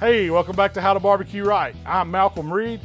Hey, welcome back to How to Barbecue Right. I'm Malcolm Reed.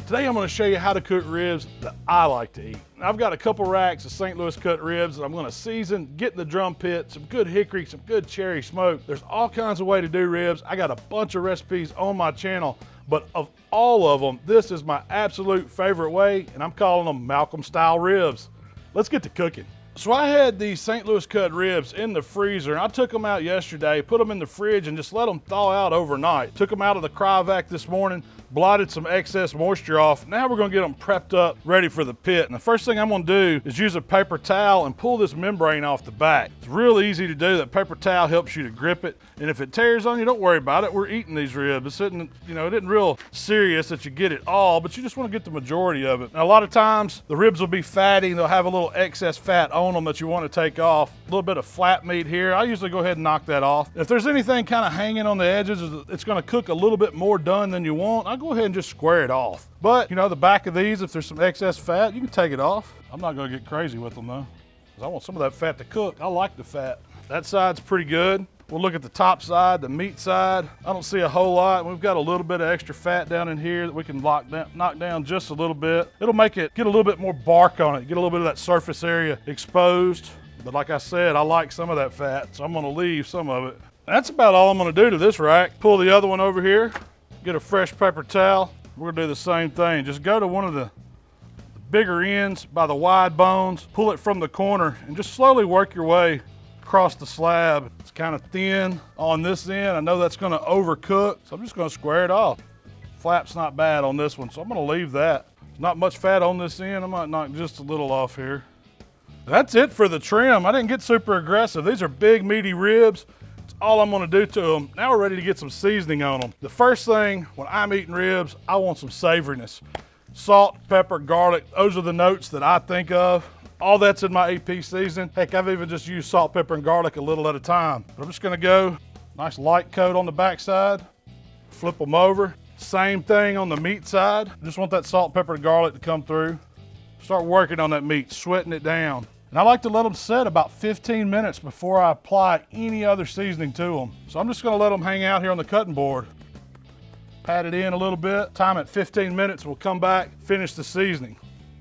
Today I'm going to show you how to cook ribs that I like to eat. I've got a couple racks of St. Louis cut ribs that I'm going to season, get in the drum pit, some good hickory, some good cherry smoke. There's all kinds of ways to do ribs. I got a bunch of recipes on my channel, but of all of them, this is my absolute favorite way, and I'm calling them Malcom Style Ribs. Let's get to cooking. So I had these St. Louis cut ribs in the freezer, and I took them out yesterday, put them in the fridge, and just let them thaw out overnight. Took them out of the cryovac this morning, blotted some excess moisture off. Now we're gonna get them prepped up, ready for the pit. And the first thing I'm gonna do is use a paper towel and pull this membrane off the back. It's real easy to do. That paper towel helps you to grip it. And if it tears on you, don't worry about it. We're eating these ribs. It's sitting, it isn't real serious that you get it all, but you just wanna get the majority of it. Now, a lot of times the ribs will be fatty. They'll have a little excess fat on them that you wanna take off. A little bit of flat meat here. I usually go ahead and knock that off. If there's anything kind of hanging on the edges, it's gonna cook a little bit more done than you want, I'll go ahead and just square it off. But, the back of these, if there's some excess fat, you can take it off. I'm not gonna get crazy with them though, because I want some of that fat to cook. I like the fat. That side's pretty good. We'll look at the top side, the meat side. I don't see a whole lot. We've got a little bit of extra fat down in here that we can knock down just a little bit. It'll make it get a little bit more bark on it, get a little bit of that surface area exposed. But like I said, I like some of that fat, so I'm gonna leave some of it. That's about all I'm gonna do to this rack. Pull the other one over here, get a fresh paper towel. We're gonna do the same thing. Just go to one of the bigger ends by the wide bones, pull it from the corner, and just slowly work your way across the slab. It's kind of thin on this end. I know that's gonna overcook, so I'm just gonna square it off. Flap's not bad on this one, so I'm gonna leave that. There's not much fat on this end. I might knock just a little off here. That's it for the trim. I didn't get super aggressive. These are big, meaty ribs. That's all I'm gonna do to them. Now we're ready to get some seasoning on them. The first thing when I'm eating ribs, I want some savoriness. Salt, pepper, garlic, those are the notes that I think of. All that's in my AP seasoning. Heck, I've even just used salt, pepper, and garlic a little at a time. But I'm just gonna go, nice light coat on the backside, flip them over. Same thing on the meat side. Just want that salt, pepper, and garlic to come through. Start working on that meat, sweating it down. And I like to let them set about 15 minutes before I apply any other seasoning to them. So I'm just gonna let them hang out here on the cutting board. Pat it in a little bit, time at 15 minutes, we'll come back, finish the seasoning.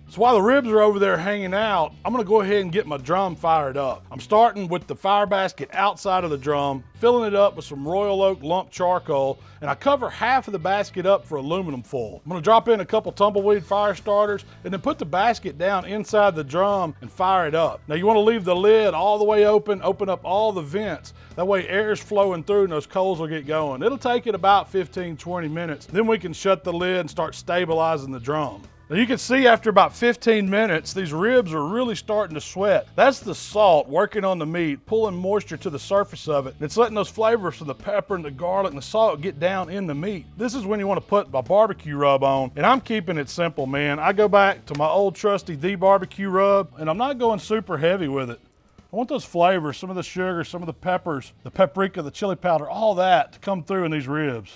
So while the ribs are over there hanging out, I'm gonna go ahead and get my drum fired up. I'm starting with the fire basket outside of the drum, filling it up with some Royal Oak lump charcoal, and I cover half of the basket up for aluminum foil. I'm gonna drop in a couple tumbleweed fire starters and then put the basket down inside the drum and fire it up. Now you wanna leave the lid all the way open up all the vents. That way air's flowing through and those coals will get going. It'll take it about 15-20 minutes. Then we can shut the lid and start stabilizing the drum. Now you can see after about 15 minutes, these ribs are really starting to sweat. That's the salt working on the meat, pulling moisture to the surface of it. And it's letting those flavors from the pepper and the garlic and the salt get down in the meat. This is when you want to put my barbecue rub on. And I'm keeping it simple, man. I go back to my old trusty The Barbecue Rub, and I'm not going super heavy with it. I want those flavors, some of the sugar, some of the peppers, the paprika, the chili powder, all that to come through in these ribs.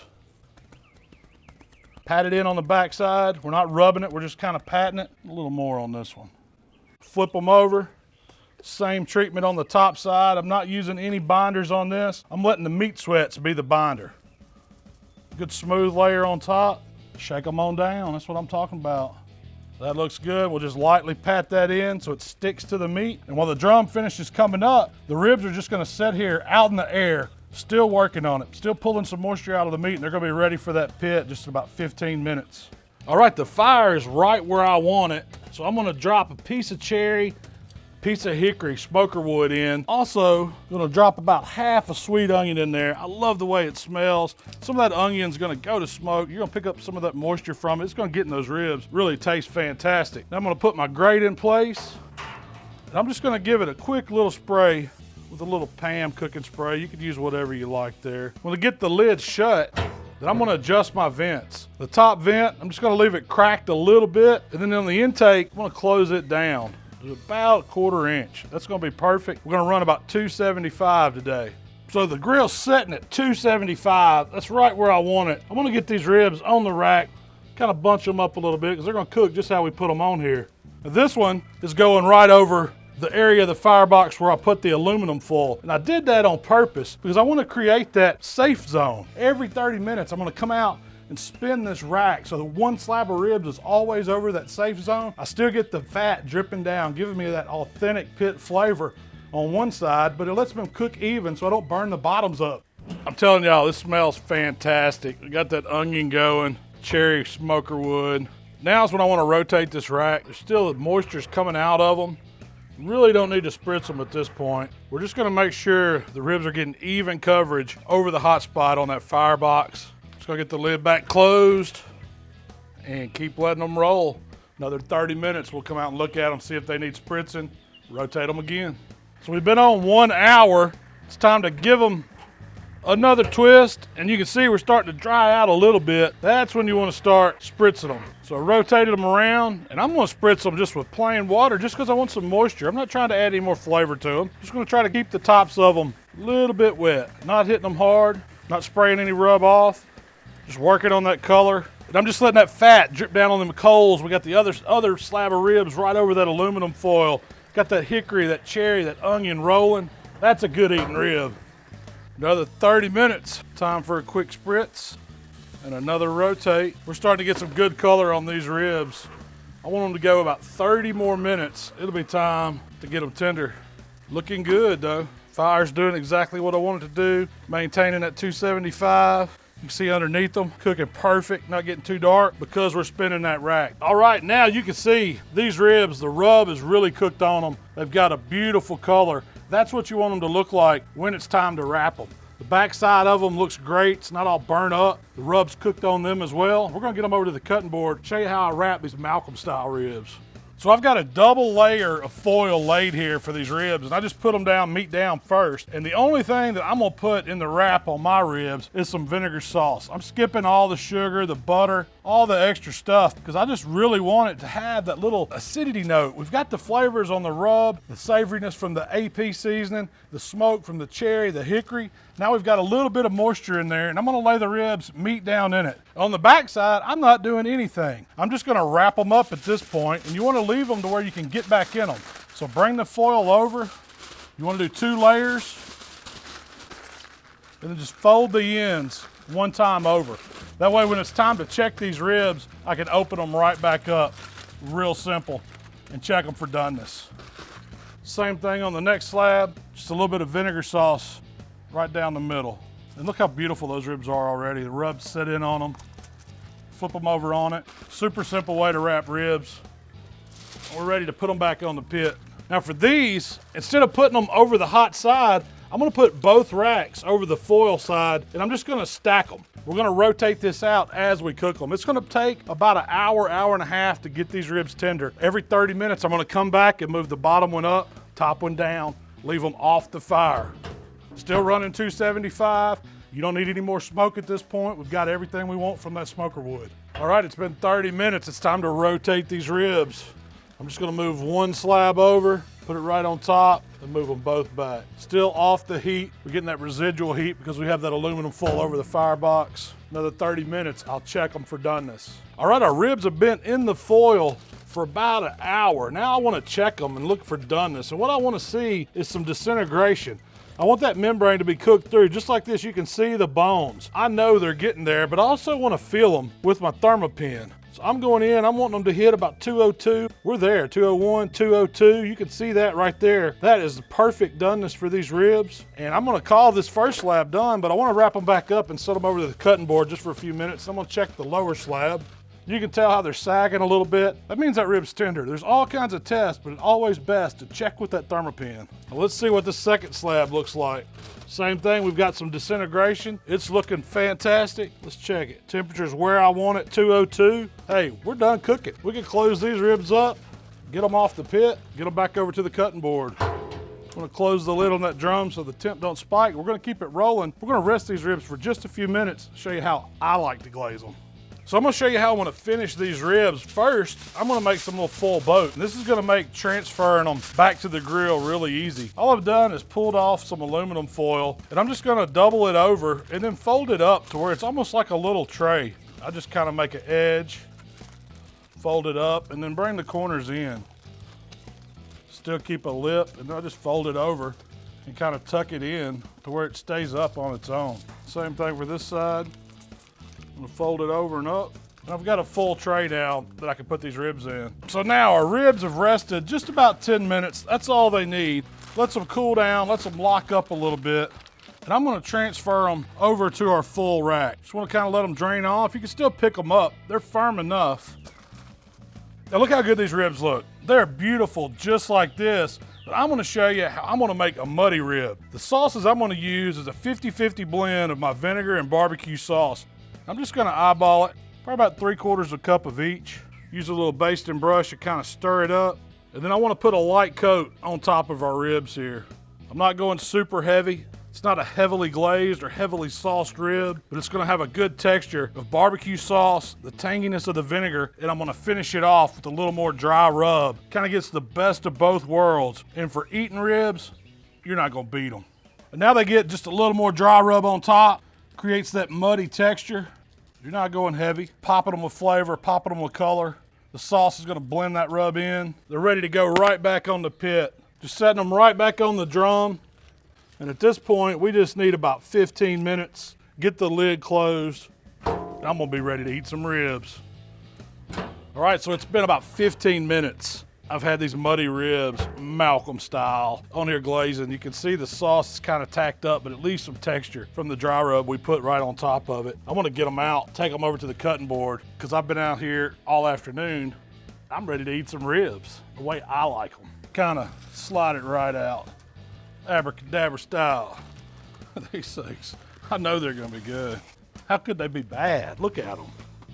Pat it in on the backside. We're not rubbing it, we're just kind of patting it. A little more on this one. Flip them over. Same treatment on the top side. I'm not using any binders on this. I'm letting the meat sweats be the binder. Good smooth layer on top. Shake them on down, that's what I'm talking about. That looks good. We'll just lightly pat that in so it sticks to the meat. And while the drum finishes coming up, the ribs are just gonna sit here out in the air, still working on it, still pulling some moisture out of the meat, and they're gonna be ready for that pit just in about 15 minutes. All right, the fire is right where I want it. So I'm gonna drop a piece of cherry, piece of hickory smoker wood in. Also, gonna drop about half a sweet onion in there. I love the way it smells. Some of that onion's gonna go to smoke. You're gonna pick up some of that moisture from it. It's gonna get in those ribs. Really tastes fantastic. Now I'm gonna put my grate in place. And I'm just gonna give it a quick little spray with a little Pam cooking spray. You could use whatever you like there. When I get the lid shut, then I'm gonna adjust my vents. The top vent, I'm just gonna leave it cracked a little bit, and then on the intake, I'm gonna close it down. About 1/4 inch. That's gonna be perfect. We're gonna run about 275 today. So the grill's setting at 275. That's right where I want it. I'm gonna get these ribs on the rack, kind of bunch them up a little bit because they're gonna cook just how we put them on here. Now this one is going right over the area of the firebox where I put the aluminum foil. And I did that on purpose because I want to create that safe zone. Every 30 minutes, I'm going to come out and spin this rack so the one slab of ribs is always over that safe zone. I still get the fat dripping down, giving me that authentic pit flavor on one side, but it lets them cook even so I don't burn the bottoms up. I'm telling y'all, this smells fantastic. We got that onion going, cherry smoker wood. Now's when I want to rotate this rack. There's still moisture's coming out of them. Really don't need to spritz them at this point. We're just gonna make sure the ribs are getting even coverage over the hot spot on that firebox. Just gonna get the lid back closed and keep letting them roll. Another 30 minutes, we'll come out and look at them, see if they need spritzing, rotate them again. So we've been on 1 hour. It's time to give them another twist, and you can see we're starting to dry out a little bit. That's when you want to start spritzing them. So I rotated them around, and I'm going to spritz them just with plain water just because I want some moisture. I'm not trying to add any more flavor to them. Just going to try to keep the tops of them a little bit wet. Not hitting them hard, not spraying any rub off, just working on that color. And I'm just letting that fat drip down on them coals. We got the other slab of ribs right over that aluminum foil. Got that hickory, that cherry, that onion rolling. That's a good eating rib. Another 30 minutes. Time for a quick spritz and another rotate. We're starting to get some good color on these ribs. I want them to go about 30 more minutes. It'll be time to get them tender. Looking good though. Fire's doing exactly what I want it to do. Maintaining at 275. You can see underneath them, cooking perfect, not getting too dark because we're spinning that rack. All right, now you can see these ribs, the rub is really cooked on them. They've got a beautiful color. That's what you want them to look like when it's time to wrap them. The back side of them looks great. It's not all burnt up. The rub's cooked on them as well. We're gonna get them over to the cutting board, show you how I wrap these Malcom Style ribs. So I've got a double layer of foil laid here for these ribs, and I just put them down, meat down first. And the only thing that I'm gonna put in the wrap on my ribs is some vinegar sauce. I'm skipping all the sugar, the butter, all the extra stuff, because I just really want it to have that little acidity note. We've got the flavors on the rub, the savoriness from the AP seasoning, the smoke from the cherry, the hickory. Now we've got a little bit of moisture in there, and I'm gonna lay the ribs meat down in it. On the back side, I'm not doing anything. I'm just gonna wrap them up at this point, and you wanna leave them to where you can get back in them. So bring the foil over. You wanna do 2 layers, and then just fold the ends one time over. That way when it's time to check these ribs, I can open them right back up. Real simple, and check them for doneness. Same thing on the next slab, just a little bit of vinegar sauce right down the middle. And look how beautiful those ribs are already. The rubs set in on them. Flip them over on it. Super simple way to wrap ribs. We're ready to put them back on the pit. Now for these, instead of putting them over the hot side, I'm gonna put both racks over the foil side, and I'm just gonna stack them. We're gonna rotate this out as we cook them. It's gonna take about an hour, hour and a half to get these ribs tender. Every 30 minutes, I'm gonna come back and move the bottom one up, top one down, leave them off the fire. Still running 275. You don't need any more smoke at this point. We've got everything we want from that smoker wood. All right, it's been 30 minutes. It's time to rotate these ribs. I'm just gonna move one slab over, put it right on top, and move them both back. Still off the heat. We're getting that residual heat because we have that aluminum foil over the firebox. Another 30 minutes, I'll check them for doneness. All right, our ribs have been in the foil for about an hour. Now I wanna check them and look for doneness. And what I wanna see is some disintegration. I want that membrane to be cooked through. Just like this, you can see the bones. I know they're getting there, but I also want to feel them with my thermopin. So I'm going in, I'm wanting them to hit about 202. We're there, 201, 202. You can see that right there. That is the perfect doneness for these ribs. And I'm gonna call this first slab done, but I wanna wrap them back up and set them over to the cutting board just for a few minutes. I'm gonna check the lower slab. You can tell how they're sagging a little bit. That means that rib's tender. There's all kinds of tests, but it's always best to check with that thermopin. Well, let's see what the second slab looks like. Same thing, we've got some disintegration. It's looking fantastic. Let's check it. Temperature's where I want it, 202. Hey, we're done cooking. We can close these ribs up, get them off the pit, get them back over to the cutting board. I'm gonna close the lid on that drum so the temp don't spike. We're gonna keep it rolling. We're gonna rest these ribs for just a few minutes, show you how I like to glaze them. So I'm gonna show you how I wanna finish these ribs. First, I'm gonna make some little full boat. And this is gonna make transferring them back to the grill really easy. All I've done is pulled off some aluminum foil, and I'm just gonna double it over and then fold it up to where it's almost like a little tray. I just kind of make an edge, fold it up, and then bring the corners in. Still keep a lip, and I'll just fold it over and kind of tuck it in to where it stays up on its own. Same thing for this side. I'm gonna fold it over and up. And I've got a full tray now that I can put these ribs in. So now our ribs have rested just about 10 minutes. That's all they need. Lets them cool down, lets them lock up a little bit. And I'm gonna transfer them over to our full rack. Just wanna kind of let them drain off. You can still pick them up. They're firm enough. Now look how good these ribs look. They're beautiful just like this. But I'm gonna show you how I'm gonna make a muddy rib. The sauces I'm gonna use is a 50-50 blend of my vinegar and barbecue sauce. I'm just gonna eyeball it, probably about 3/4 cup of each. Use a little basting brush to kind of stir it up. And then I wanna put a light coat on top of our ribs here. I'm not going super heavy. It's not a heavily glazed or heavily sauced rib, but it's gonna have a good texture of barbecue sauce, the tanginess of the vinegar, and I'm gonna finish it off with a little more dry rub. Kind of gets the best of both worlds. And for eating ribs, you're not gonna beat them. And now they get just a little more dry rub on top, creates that muddy texture. You're not going heavy. Popping them with flavor, popping them with color. The sauce is gonna blend that rub in. They're ready to go right back on the pit. Just setting them right back on the drum. And at this point, we just need about 15 minutes. Get the lid closed. I'm gonna be ready to eat some ribs. All right, so it's been about 15 minutes. I've had these muddy ribs, Malcom style, on here glazing. You can see the sauce is kind of tacked up, but it leaves some texture from the dry rub we put right on top of it. I wanna get them out, take them over to the cutting board, because I've been out here all afternoon. I'm ready to eat some ribs, the way I like them. Kind of slide it right out. Abracadabra style. These things, I know they're gonna be good. How could they be bad? Look at them.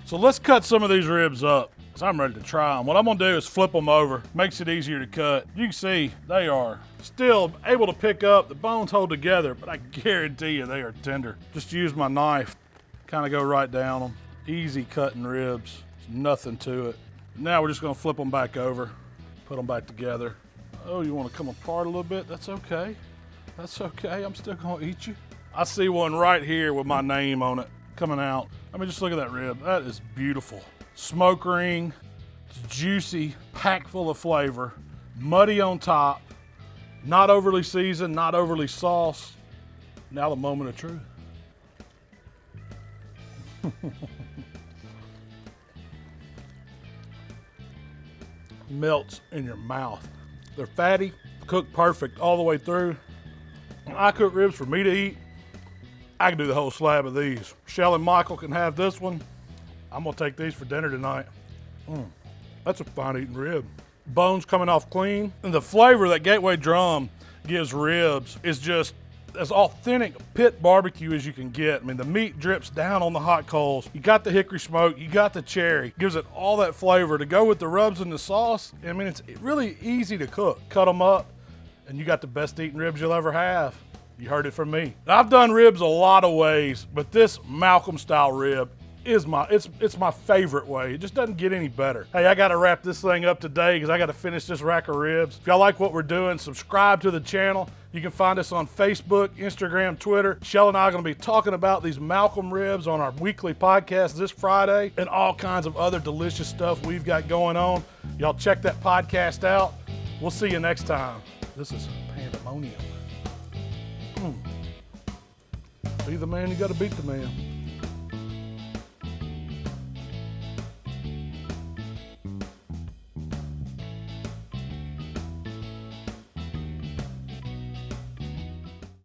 So let's cut some of these ribs up, because I'm ready to try them. What I'm gonna do is flip them over. Makes it easier to cut. You can see they are still able to pick up. The bones hold together, but I guarantee you they are tender. Just use my knife, kind of go right down them. Easy cutting ribs, there's nothing to it. Now we're just gonna flip them back over, put them back together. Oh, you want to come apart a little bit? That's okay. That's okay. I'm still going to eat you. I see one right here with my name on it coming out. I mean, just look at that rib. That is beautiful. Smoke ring. It's juicy, packed full of flavor, muddy on top, not overly seasoned, not overly sauced. Now the moment of truth. Melts in your mouth. They're fatty, cooked perfect all the way through. When I cook ribs for me to eat, I can do the whole slab of these. Shell and Michael can have this one. I'm gonna take these for dinner tonight. That's a fine eating rib. Bones coming off clean. And the flavor that Gateway Drum gives ribs is just as authentic pit barbecue as you can get. I mean, the meat drips down on the hot coals. You got the hickory smoke, you got the cherry. Gives it all that flavor to go with the rubs and the sauce. I mean, it's really easy to cook. Cut them up, and you got the best eating ribs you'll ever have. You heard it from me. I've done ribs a lot of ways, but this Malcom style rib is it's my favorite way. It just doesn't get any better. Hey, I gotta wrap this thing up today because I gotta finish this rack of ribs. If y'all like what we're doing, subscribe to the channel. You can find us on Facebook, Instagram, Twitter. Shell and I are gonna be talking about these Malcom ribs on our weekly podcast this Friday and all kinds of other delicious stuff we've got going on. Y'all check that podcast out. We'll see you next time. This is pandemonium. Be the man, you gotta beat the man.